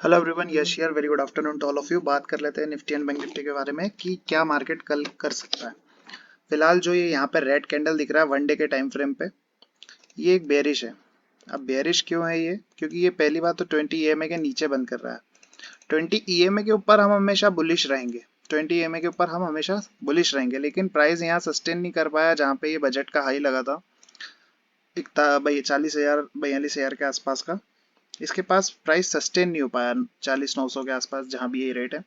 Hello everyone, Yash here. Very good afternoon to all of you. बात कर लेते हैं निफ्टी एंड बैंक निफ्टी के बारे में कि क्या मार्केट कल कर सकता है। फिलहाल जो ये यहाँ पे रेड कैंडल दिख रहा है वन डे के टाइम फ्रेम पे, ये एक बेरिश है। अब बेरिश क्यों है ये? क्योंकि ये पहली बात तो 20 ईएमए के नीचे बंद कर रहा है। 20 ईएमए के ऊपर हम हमेशा बुलिश रहेंगे, 20 ईएमए के ऊपर हम हमेशा बुलिश रहेंगे, लेकिन प्राइस यहाँ सस्टेन नहीं कर पाया जहाँ पे ये बजट का हाई लगा था, 40,000 42,000 के आसपास का। इसके पास प्राइस सस्टेन नहीं हो पाया 40,900 के आसपास, जहां भी ये रेट है।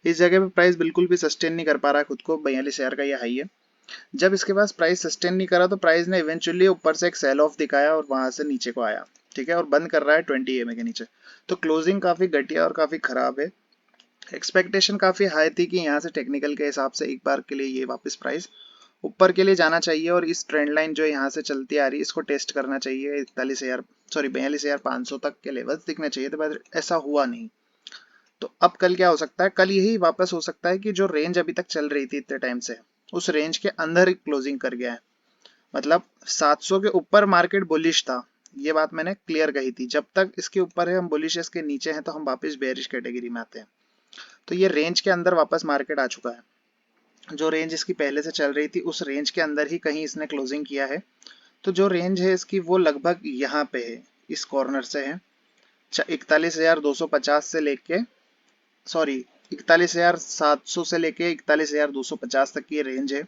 इस जगह पे प्राइस बिल्कुल भी सस्टेन नहीं कर पा रहा है खुद को, 42,000 का ये हाई है। जब इसके पास प्राइस सस्टेन नहीं करा तो प्राइस ने इवेंचुअली ऊपर से एक सेल ऑफ दिखाया और वहां से नीचे को आया, ठीक है, और बंद कर रहा है 20 ईएमए के नीचे। तो क्लोजिंग काफी घटिया और काफी खराब है। एक्सपेक्टेशन काफी हाई थी कि यहाँ से टेक्निकल के हिसाब से एक बार के लिए ये वापस प्राइस ऊपर के लिए जाना चाहिए और इस ट्रेंड लाइन जो यहाँ से चलती आ रही है इसको टेस्ट करना चाहिए। 42,500 तक के लेवल्स दिखने चाहिए थे, बट ऐसा हुआ नहीं। तो अब कल क्या हो सकता है? कल यही वापस हो सकता है कि जो रेंज अभी तक चल रही थी इतने टाइम से, उस रेंज के अंदर ही क्लोजिंग कर गया है। मतलब 700 के ऊपर मार्केट बुलिश था, ये बात मैंने क्लियर कही थी। जब तक इसके ऊपर है हम बुलिश, इसके नीचे हैं तो हम वापस बेरिश कैटेगरी में आते हैं। तो ये रेंज के अंदर वापस मार्केट आ चुका है। जो रेंज इसकी पहले से चल रही थी उस रेंज के अंदर ही कहीं इसने क्लोजिंग किया है। तो जो रेंज है इसकी वो लगभग यहाँ पे है, इस कॉर्नर से है। 41,250 से लेके, सॉरी, 41,700 से लेके 41,250 तक की ये रेंज है।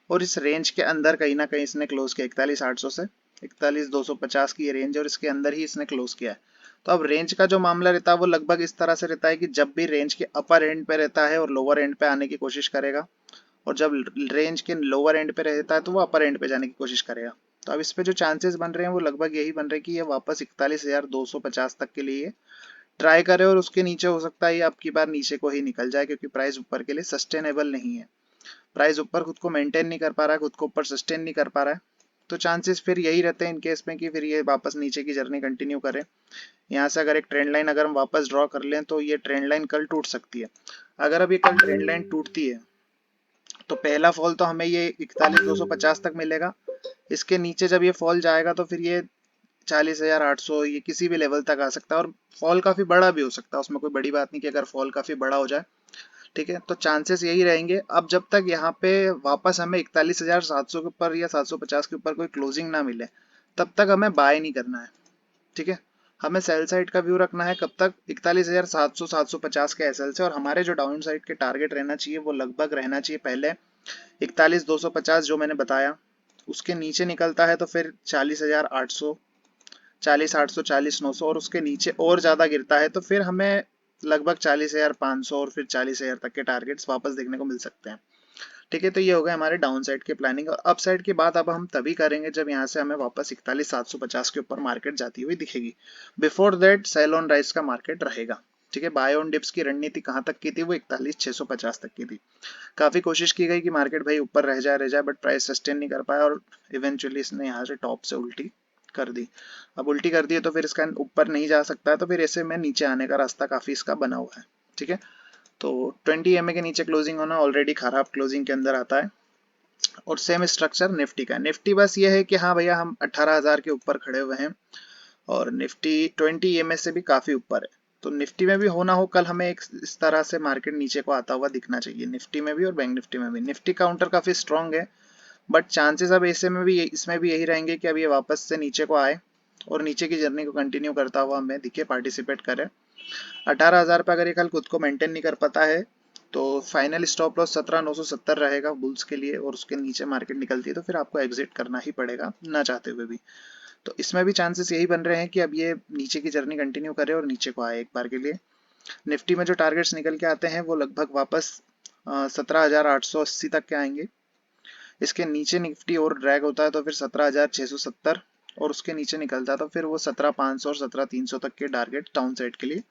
और इस रेंज के अंदर कहीं ना कहीं इसने क्लोज किया, 41,800 से 41,250 की ये रेंज है और इसके अंदर ही इसने क्लोज किया है। तो अब रेंज का जो मामला रहता है वो लगभग इस तरह से रहता है कि जब भी रेंज के अपर एंड पे रहता है और लोअर एंड पे आने की कोशिश करेगा, और जब रेंज के लोअर एंड पे रहता है तो वो अपर एंड पे जाने की कोशिश करेगा। तो अब इस पे जो चांसेस बन रहे हैं वो लगभग यही बन रहे हैं कि ये वापस 41,250 तक के लिए ट्राई करे और उसके नीचे हो सकता है ये अब की बार नीचे को ही निकल जाए, क्योंकि प्राइस ऊपर के लिए सस्टेनेबल नहीं है। प्राइस ऊपर खुद को मेंटेन नहीं कर पा रहा है, खुद को ऊपर सस्टेन नहीं कर पा रहा है। तो चांसेस फिर यही रहते हैं इन केस में कि फिर ये वापस नीचे की जर्नी कंटिन्यू करे। यहाँ से अगर एक ट्रेंड लाइन अगर हम वापस ड्रॉ कर लें तो ये ट्रेंड लाइन कल टूट सकती है। अगर अब ये कल ट्रेंड लाइन टूटती है तो पहला फॉल तो हमें ये 41,250 तक मिलेगा। इसके नीचे जब ये फॉल जाएगा तो फिर ये 40,800, ये किसी भी लेवल तक आ सकता है और फॉल काफी बड़ा भी हो सकता है। उसमें कोई बड़ी बात नहीं कि अगर फॉल काफी बड़ा हो जाए, ठीक है। तो चांसेस यही रहेंगे। अब जब तक यहाँ पे वापस हमें 41,700 के ऊपर या 750 के ऊपर कोई क्लोजिंग ना मिले, तब तक हमें बाय नहीं करना है, ठीक है। हमें सेल साइड का व्यू रखना है कब तक? 41,700 750 के एसएल से, और हमारे जो डाउन साइड के टारगेट रहना चाहिए वो लगभग रहना चाहिए पहले 41,250 जो मैंने बताया। उसके नीचे निकलता है तो फिर 40,800, 40,800, 40,900, और उसके नीचे और ज्यादा गिरता है तो फिर हमें लगभग 40,500 और फिर 40,000 तक के टारगेट्स वापस देखने को मिल सकते हैं, ठीक है। तो ये हो गए हमारे डाउन साइड के प्लानिंग। और अप साइड की बात अब हम तभी करेंगे जब यहाँ से हमें वापस 41,750 के ऊपर मार्केट जाती हुई दिखेगी। Before that sell on rise का मार्केट रहेगा, ठीक है। बाय ऑन डिप्स की रणनीति कहाँ तक की थी? वो 41,650 तक की थी। काफी कोशिश की गई कि मार्केट भाई ऊपर रह जाए, बट प्राइस सस्टेन नहीं कर पाया और इवेंचुअली इसने यहाँ से टॉप से उल्टी कर दी। अब उल्टी कर दी है तो फिर इसका ऊपर नहीं जा सकता है, तो फिर ऐसे में नीचे आने का रास्ता काफी इसका बना हुआ है, ठीक है। तो 20 ईएमए के नीचे क्लोजिंग होना ऑलरेडी खराब क्लोजिंग के अंदर आता है। और सेम स्ट्रक्चर निफ्टी का। निफ्टी बस ये है कि हाँ भैया हम 18,000 के ऊपर खड़े हुए हैं और निफ्टी 20 ईएमए से भी काफी ऊपर है। तो निफ्टी में भी होना हो कल हमें एक इस तरह से मार्केट नीचे को आता हुआ दिखना चाहिए, निफ्टी में भी और बैंक निफ्टी में भी। निफ्टी काउंटर काफी स्ट्रांग है, बट चांसेस अब ऐसे में भी इसमें भी यही रहेंगे कि अब ये वापस से नीचे को आए और नीचे की जर्नी को कंटिन्यू करता हुआ हमें दिखे, पार्टिसिपेट करे। 18,000 पे अगर ये कल खुद को मेंटेन नहीं कर पाता है तो फाइनल स्टॉप लॉस 17,970 रहेगा बुल्स के लिए, और उसके नीचे मार्केट निकलती है तो फिर आपको एग्जिट करना ही पड़ेगा ना चाहते हुए भी। तो इसमें भी चांसेस यही बन रहे हैं कि अब ये नीचे की जर्नी कंटिन्यू करे और नीचे को आए एक बार के लिए। निफ्टी में जो टारगेट्स निकल के आते हैं वो लगभग वापस 17,880 तक के आएंगे। इसके नीचे निफ्टी और ड्रैग होता है तो फिर 17,670, और उसके नीचे निकलता है तो फिर वो 17,500 और 17,300 तक के टारगेट डाउन साइड के लिए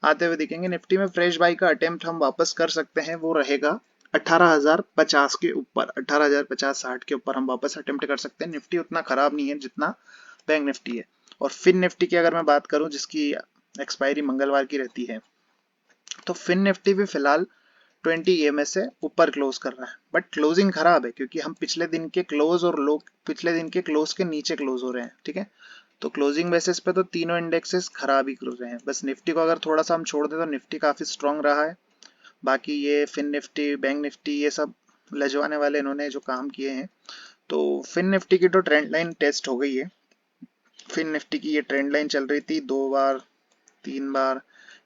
आते हुए दिखेंगे। निफ्टी में फ्रेश बाई का अटेम्प्ट हम वापस कर सकते हैं, वो रहेगा 18,050 के ऊपर, 18,050-60 के ऊपर हम वापस अटेम्प्ट कर सकते हैं। निफ्टी उतना खराब नहीं है जितना बैंक निफ्टी है। और फिन निफ्टी की अगर मैं बात करूं जिसकी एक्सपायरी मंगलवार की रहती है, तो फिन निफ्टी भी फिलहाल 20 EMA से ऊपर क्लोज कर रहा है, बट क्लोजिंग खराब है क्योंकि हम पिछले दिन के क्लोज और लो पिछले दिन के क्लोज के नीचे क्लोज हो रहे हैं, ठीक है। तो क्लोजिंग बेसिस पे तो तीनों इंडेक्सेस खराब ही क्लोज रहे हैं। बस निफ्टी को अगर थोड़ा सा हम छोड़ दें तो निफ्टी काफी स्ट्रांग रहा है। बाकी ये फिन निफ्टी, बैंक निफ्टी, ये सब लजवाने वाले इन्होंने जो काम किए हैं। तो फिन निफ्टी की तो ट्रेंड लाइन टेस्ट हो गई है। फिन निफ्टी की ये ट्रेंड लाइन चल रही थी 2 बार, 3 बार,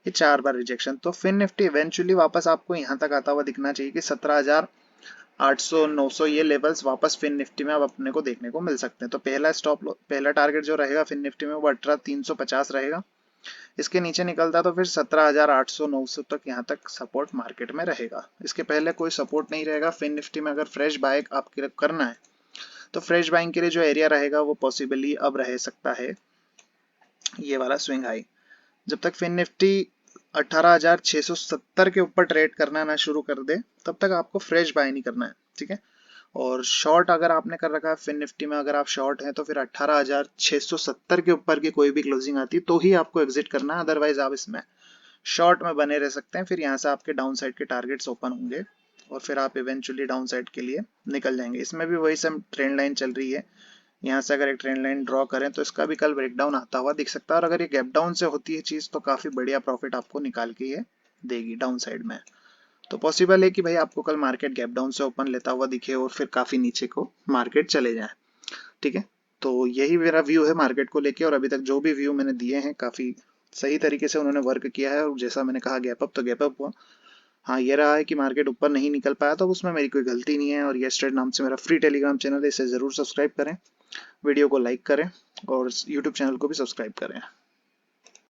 ये 4 बार रिजेक्शन। तो फिन निफ्टी इवेंचुअली वापस आपको यहाँ तक आता हुआ दिखना चाहिए कि 17,800 900 ये लेवल्स वापस फिन निफ्टी में अब अपने को देखने को मिल सकते हैं। तो पहला टारगेट जो रहेगा फिन निफ्टी में वो 18,350 रहेगा। इसके नीचे निकलता तो फिर 17,800 900 तक यहाँ तक सपोर्ट मार्केट में रहेगा। इसके पहले कोई सपोर्ट नहीं रहेगा फिन निफ्टी में। अगर फ्रेश बाय आपके करना है तो फ्रेश बाइंग के लिए जो एरिया रहेगा वो पॉसिबली अब रह सकता है ये वाला स्विंग हाई। जब तक फिन निफ्टी 18,670 के ऊपर ट्रेड करना ना शुरू कर दे तब तक आपको फ्रेश बाय नहीं करना है, ठीक है। और शॉर्ट अगर आपने कर रखा है फिन निफ्टी में, अगर आप शॉर्ट हैं तो फिर 18,670 के ऊपर की कोई भी क्लोजिंग आती तो ही आपको एग्जिट करना है। अदरवाइज आप इसमें शॉर्ट में बने रह सकते हैं। फिर यहाँ से आपके डाउन साइड के टारगेट्स ओपन होंगे और फिर आप इवेंचुअली डाउन साइड के लिए निकल जाएंगे। इसमें भी वही सेम ट्रेंड लाइन चल रही है। यहाँ से अगर एक ट्रेंड लाइन ड्रॉ करें तो इसका भी कल ब्रेकडाउन आता हुआ दिख सकता है। और अगर ये गैप डाउन से होती है चीज तो काफी बढ़िया प्रॉफिट आपको निकाल के ये देगी डाउन साइड में। तो पॉसिबल है कि भाई आपको कल मार्केट गैप डाउन से ओपन लेता हुआ दिखे और फिर काफी नीचे को मार्केट चले जाए, ठीक है। तो यही मेरा व्यू है मार्केट को लेके। और अभी तक जो भी व्यू मैंने दिए हैं काफी सही तरीके से उन्होंने वर्क किया है। और जैसा मैंने कहा गैप अप तो गैप अप हुआ। हाँ, ये रहा है कि मार्केट ऊपर नहीं निकल पाया तो उसमें मेरी कोई गलती नहीं है। और ये स्ट्रेट नाम से मेरा फ्री टेलीग्राम चैनल है, इसे जरूर सब्सक्राइब करें, वीडियो को लाइक करें और यूट्यूब चैनल को भी सब्सक्राइब करें।